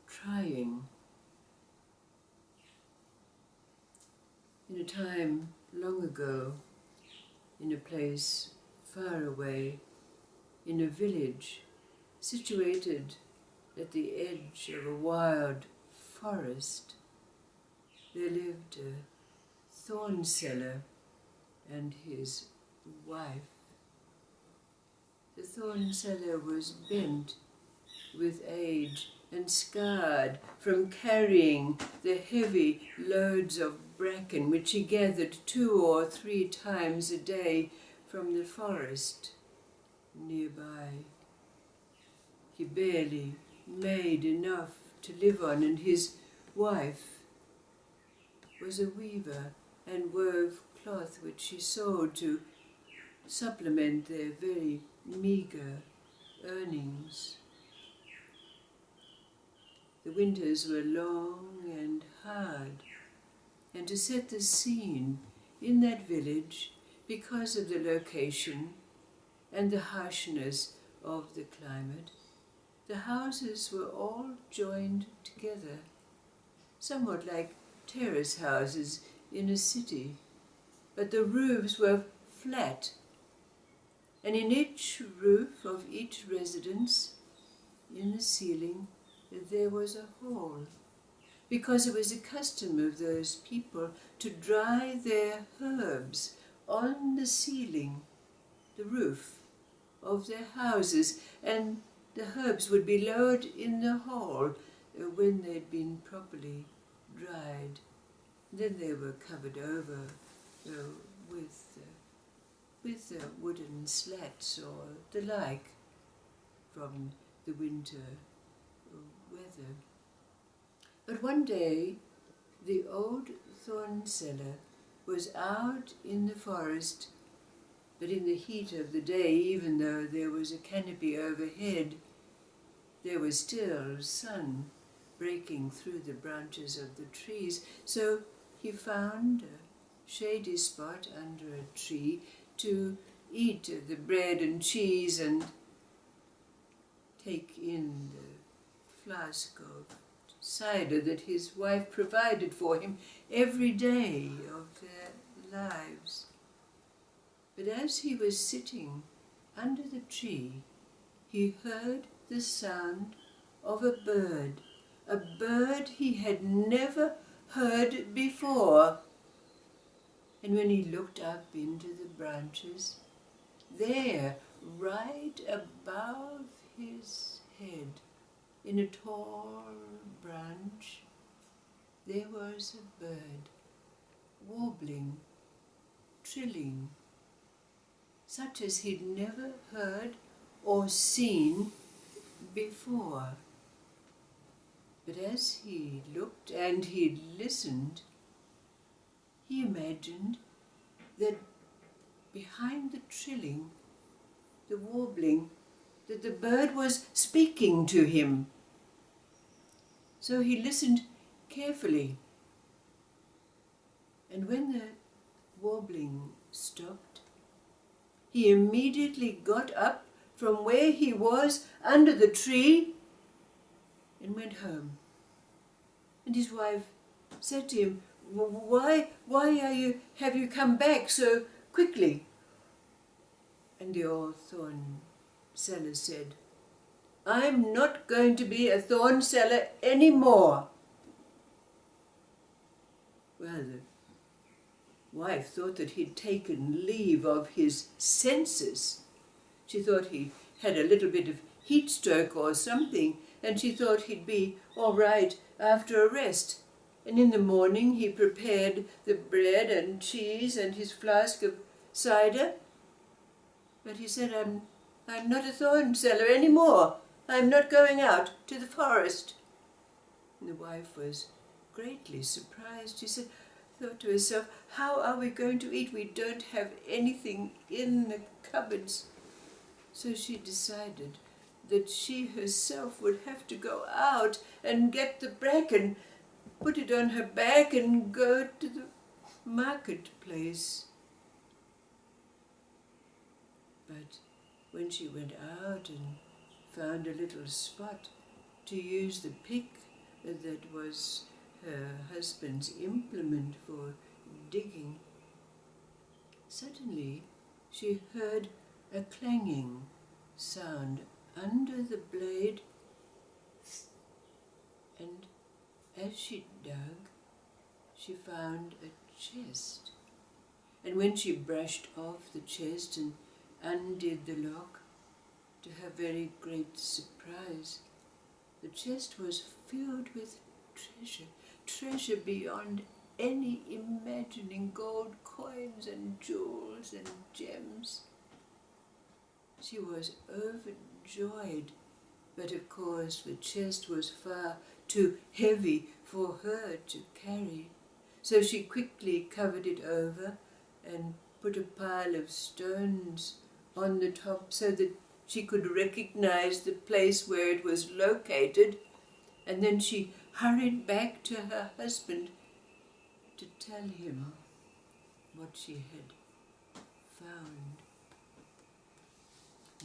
trying. In a time long ago, in a place far away, in a village situated at the edge of a wild forest, there lived a thorn seller and his wife. The thorn seller was bent with age and scarred from carrying the heavy loads of bracken which he gathered 2 or 3 times a day from the forest nearby. He barely made enough to live on, and his wife was a weaver and wove cloth which she sold to supplement their very meagre earnings. The winters were long and hard, and to set the scene in that village, because of the location and the harshness of the climate, the houses were all joined together, somewhat like terrace houses in a city, but the roofs were flat, and in each roof of each residence, in the ceiling, there was a hole, because it was a custom of those people to dry their herbs on the ceiling, the roof of their houses, and the herbs would be lowered in the hole when they'd been properly dried. Then they were covered over with wooden slats or the like from the winter weather. But one day the old thorn seller was out in the forest, but in the heat of the day, even though there was a canopy overhead, there was still sun breaking through the branches of the trees. So he found a shady spot under a tree to eat the bread and cheese and take in the flask of cider that his wife provided for him every day of their lives. But as he was sitting under the tree, he heard the sound of a bird he had never heard before. And when he looked up into the branches, there, right above his head, in a tall branch, there was a bird, warbling, trilling, such as he'd never heard or seen before. But as he looked and he listened, he imagined that behind the trilling, the warbling, that the bird was speaking to him. So he listened carefully, and when the warbling stopped, he immediately got up from where he was under the tree and went home. And his wife said to him, Why have you come back so quickly? And the old thorn seller said, I'm not going to be a thorn seller anymore. Well, the wife thought that he'd taken leave of his senses. She thought he had a little bit of heat stroke or something, and she thought he'd be all right after a rest. And in the morning he prepared the bread and cheese and his flask of cider. But he said, I'm not a thorn seller anymore. I'm not going out to the forest. And the wife was greatly surprised. She thought to herself, how are we going to eat? We don't have anything in the cupboards. So she decided that she herself would have to go out and get the bracken, put it on her back and go to the marketplace. But when she went out and found a little spot to use the pick that was her husband's implement for digging. Suddenly she heard a clanging sound under the blade, and as she dug, she found a chest. And when she brushed off the chest and undid the lock, to her very great surprise, the chest was filled with treasure beyond any imagining, gold coins and jewels and gems. She was overjoyed, but of course the chest was far too heavy for her to carry. So she quickly covered it over and put a pile of stones on the top so that she could recognize the place where it was located, and then she hurried back to her husband to tell him what she had found.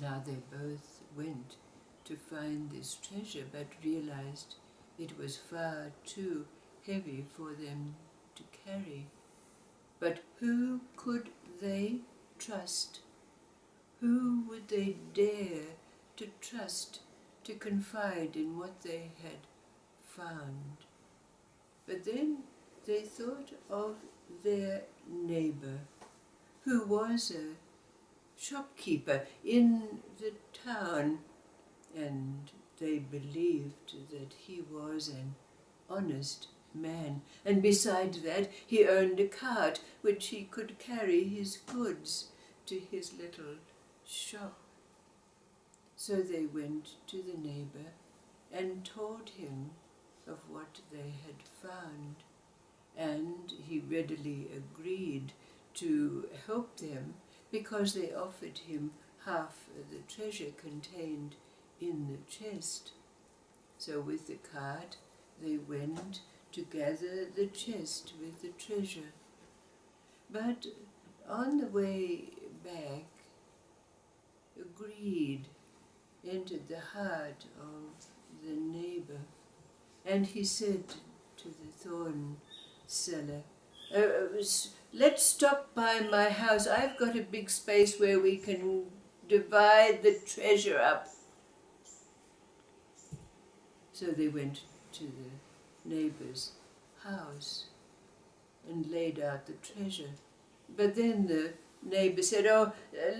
Now they both went to find this treasure, but realized it was far too heavy for them to carry. But who could they trust? Who would they dare to trust to confide in what they had found? But then they thought of their neighbor, who was a shopkeeper in the town, and they believed that he was an honest man, and besides that he owned a cart which he could carry his goods to his little shop. So they went to the neighbor and told him of what they had found, and he readily agreed to help them because they offered him half the treasure contained in the chest. So with the cart they went to gather the chest with the treasure. But on the way back, greed entered the heart of the neighbor, and he said to the thorn seller, let's stop by my house. I've got a big space where we can divide the treasure up. So they went to the neighbor's house and laid out the treasure. But then the neighbor said,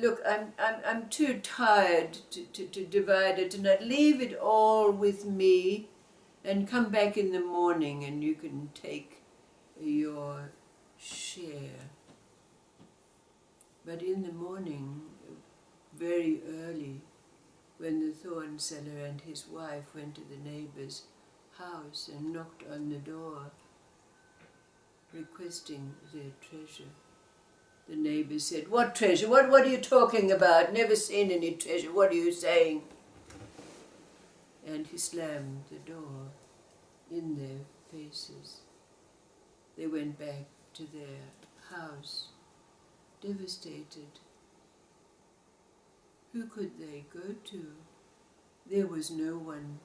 look, I'm too tired to divide it tonight. Leave it all with me and come back in the morning and you can take your share. But in the morning, very early, when the thorn seller and his wife went to the neighbor's house and knocked on the door, requesting their treasure, the neighbor said, "What treasure? What are you talking about? Never seen any treasure. What are you saying?" And he slammed the door in their faces. They went back to their house, devastated. Who could they go to? There was no one.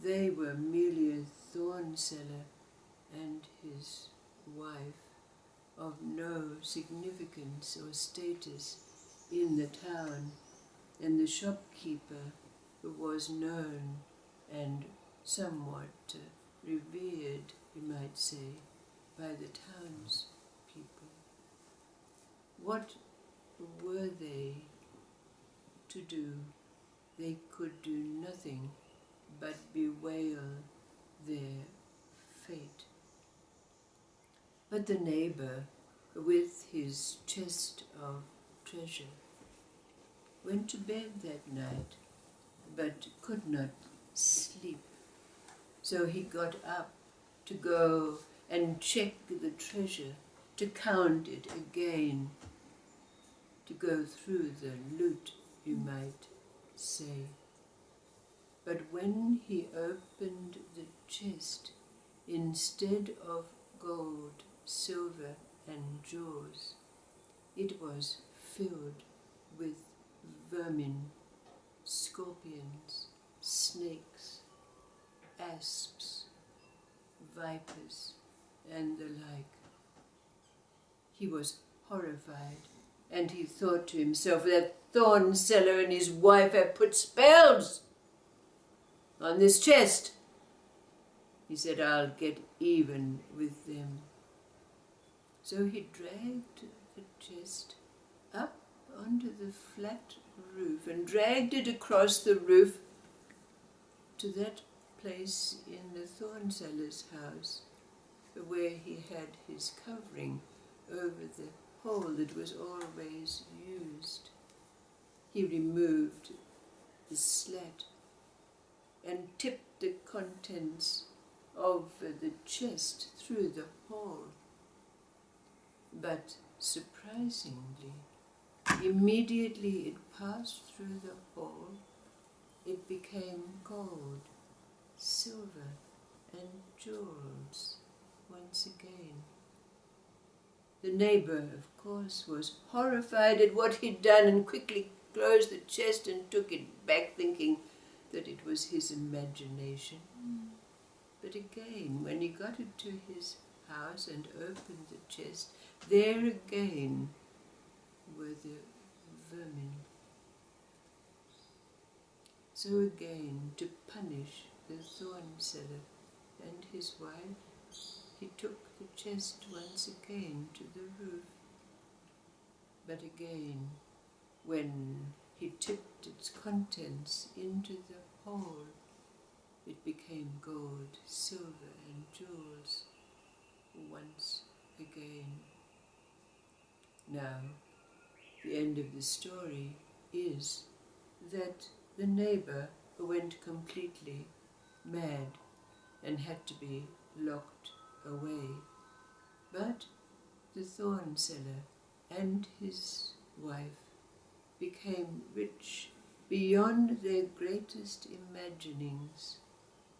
They were merely a thorn seller and his wife, of no significance or status in the town, and the shopkeeper who was known and somewhat revered, you might say, by the townspeople. What were they to do? They could do nothing but bewail their fate. But the neighbor, with his chest of treasure, went to bed that night, but could not sleep. So he got up to go and check the treasure, to count it again, to go through the loot, you might say. But when he opened the chest, instead of gold, silver and jewels, it was filled with vermin, scorpions, snakes, asps, vipers, and the like. He was horrified, and he thought to himself, that thorn seller and his wife have put spells on this chest. He said, I'll get even with them. So he dragged the chest up onto the flat roof and dragged it across the roof to that place in the thorn seller's house where he had his covering over the hole that was always used. He removed the slat and tipped the contents of the chest through the hole. But surprisingly, immediately it passed through the hole, it became gold, silver, and jewels once again. The neighbour, of course, was horrified at what he'd done and quickly closed the chest and took it back, thinking that it was his imagination. But again, when he got it to his house and opened the chest, there again were the vermin. So again, to punish the thorn seller and his wife, he took the chest once again to the roof. But again, when he tipped its contents into the hole, it became gold, silver, and jewels once again. Now, the end of the story is that the neighbour went completely mad and had to be locked away. But the thorn seller and his wife became rich beyond their greatest imaginings,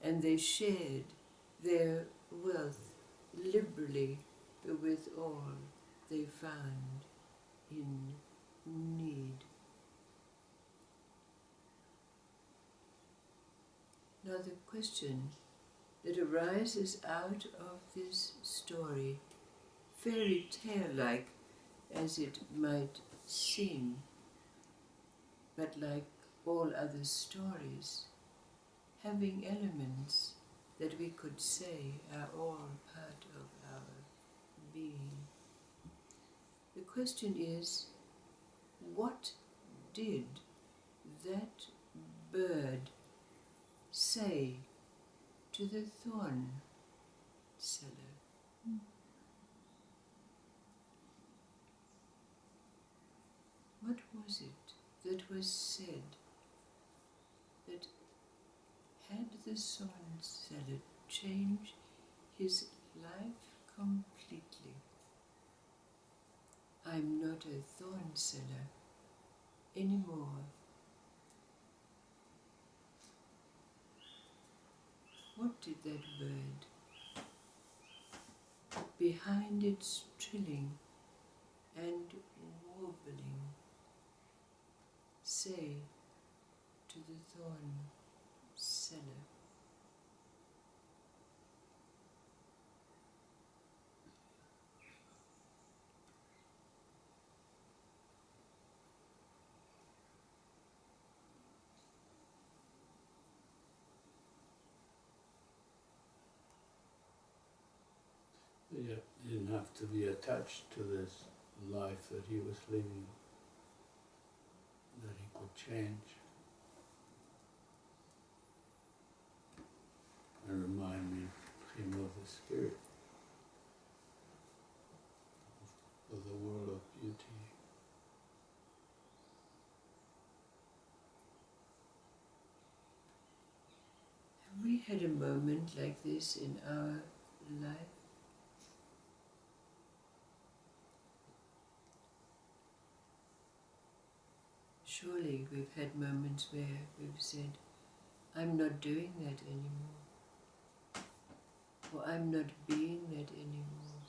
and they shared their wealth liberally with all they found in need. Now the question that arises out of this story, fairy tale-like as it might seem, but like all other stories, having elements that we could say are all part of our being. The question is, what did that bird say to the thorn seller? What was it that was said that had the thorn seller changed his life completely? I'm not a thorn seller anymore. What did that bird, behind its trilling and warbling, say to the thorn seller? Yeah, he didn't have to be attached to this life that he was living, that he could change and remind him of the spirit, of the world of beauty. Have we had a moment like this in our life? Surely we've had moments where we've said, I'm not doing that anymore, or I'm not being that anymore.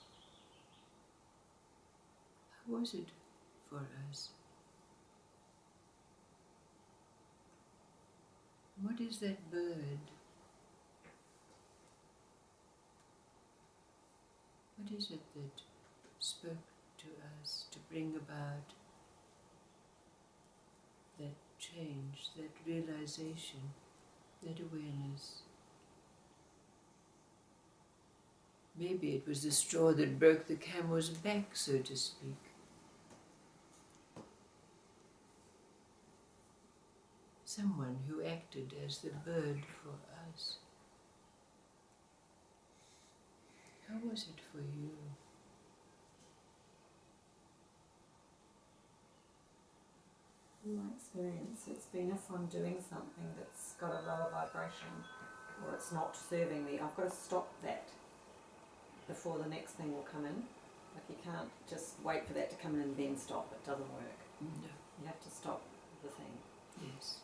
How was it for us? What is that bird What is it that spoke to us to bring about that change, that realization, that awareness? Maybe it was the straw that broke the camel's back, so to speak. Someone who acted as the bird for us. How was it for you? In my experience, it's been if I'm doing something that's got a lower vibration or it's not serving me, I've got to stop that before the next thing will come in. Like you can't just wait for that to come in and then stop. It doesn't work. No. You have to stop the thing. Yes.